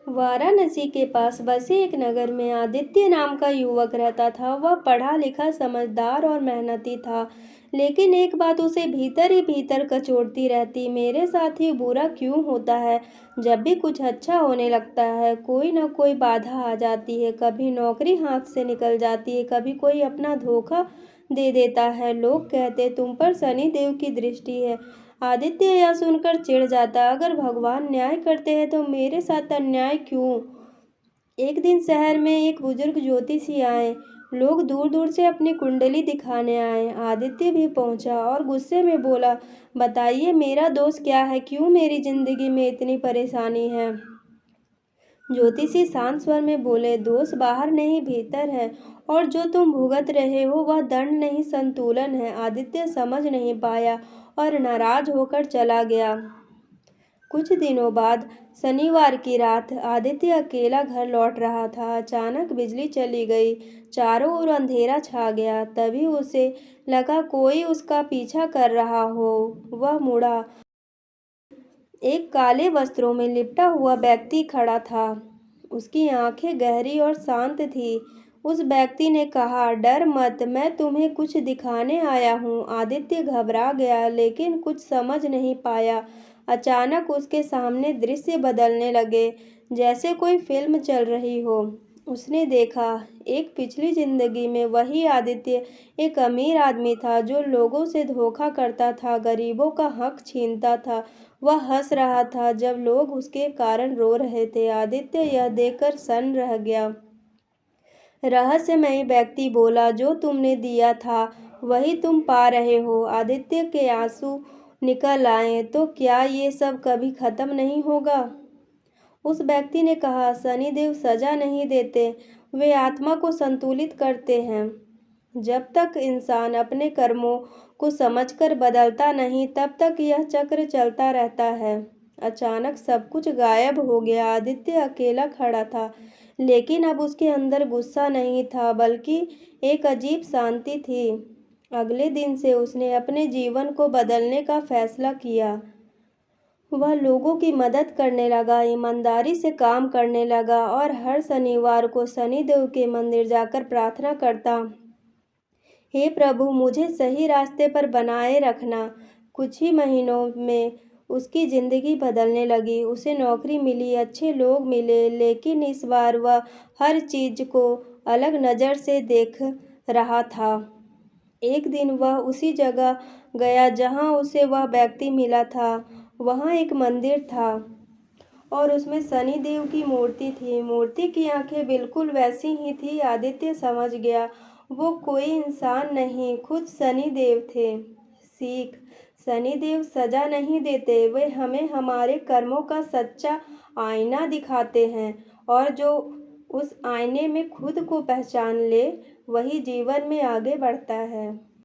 वाराणसी के पास बसे एक नगर में आदित्य नाम का युवक रहता था। वह पढ़ा लिखा, समझदार और मेहनती था, लेकिन एक बात उसे भीतर ही भीतर कचोटती रहती, मेरे साथ ही बुरा क्यों होता है। जब भी कुछ अच्छा होने लगता है, कोई न कोई बाधा आ जाती है। कभी नौकरी हाथ से निकल जाती है, कभी कोई अपना धोखा दे देता है। लोग कहते तुम पर शनि देव की दृष्टि है। आदित्य यह सुनकर चिढ़ जाता, अगर भगवान न्याय करते हैं तो मेरे साथ अन्याय क्यों। एक दिन शहर में एक बुजुर्ग ज्योतिषी आए। लोग दूर दूर से अपनी कुंडली दिखाने आए। आदित्य भी पहुंचा और गुस्से में बोला, बताइए मेरा दोष क्या है, क्यों मेरी जिंदगी में इतनी परेशानी है। ज्योतिषी शांत स्वर में बोले, दोष बाहर नहीं भीतर है, और जो तुम भुगत रहे हो वह दंड नहीं संतुलन है। आदित्य समझ नहीं पाया और नाराज होकर चला गया। कुछ दिनों बाद शनिवार की रात आदित्य अकेला घर लौट रहा था। अचानक बिजली चली गई, चारों ओर अंधेरा छा गया। तभी उसे लगा कोई उसका पीछा कर रहा हो। वह मुड़ा। एक काले वस्त्रों में लिपटा हुआ व्यक्ति खड़ा था। उसकी आंखें गहरी और शांत थी। उस व्यक्ति ने कहा, डर मत, मैं तुम्हें कुछ दिखाने आया हूँ। आदित्य घबरा गया, लेकिन कुछ समझ नहीं पाया। अचानक उसके सामने दृश्य बदलने लगे, जैसे कोई फिल्म चल रही हो। उसने देखा, एक पिछली जिंदगी में वही आदित्य एक अमीर आदमी था जो लोगों से धोखा करता था, गरीबों का हक छीनता था। वह हंस रहा था जब लोग उसके कारण रो रहे थे। आदित्य यह देखकर सन्न रह गया। रहस्यमयी व्यक्ति बोला, जो तुमने दिया था वही तुम पा रहे हो। आदित्य के आंसू निकल आए, तो क्या ये सब कभी खत्म नहीं होगा। उस व्यक्ति ने कहा, शनिदेव सजा नहीं देते, वे आत्मा को संतुलित करते हैं। जब तक इंसान अपने कर्मों को समझकर बदलता नहीं, तब तक यह चक्र चलता रहता है। अचानक सब कुछ गायब हो गया। आदित्य अकेला खड़ा था, लेकिन अब उसके अंदर गुस्सा नहीं था, बल्कि एक अजीब शांति थी। अगले दिन से उसने अपने जीवन को बदलने का फैसला किया। वह लोगों की मदद करने लगा, ईमानदारी से काम करने लगा और हर शनिवार को शनिदेव के मंदिर जाकर प्रार्थना करता, हे प्रभु मुझे सही रास्ते पर बनाए रखना। कुछ ही महीनों में उसकी ज़िंदगी बदलने लगी। उसे नौकरी मिली, अच्छे लोग मिले, लेकिन इस बार वह हर चीज़ को अलग नज़र से देख रहा था। एक दिन वह उसी जगह गया जहां उसे वह व्यक्ति मिला था। वहां एक मंदिर था और उसमें शनि देव की मूर्ति थी। मूर्ति की आंखें बिल्कुल वैसी ही थी। आदित्य समझ गया, वो कोई इंसान नहीं, खुद शनि देव थे। सीख, शनि देव सजा नहीं देते, वे हमें हमारे कर्मों का सच्चा आईना दिखाते हैं, और जो उस आईने में खुद को पहचान ले, वही जीवन में आगे बढ़ता है।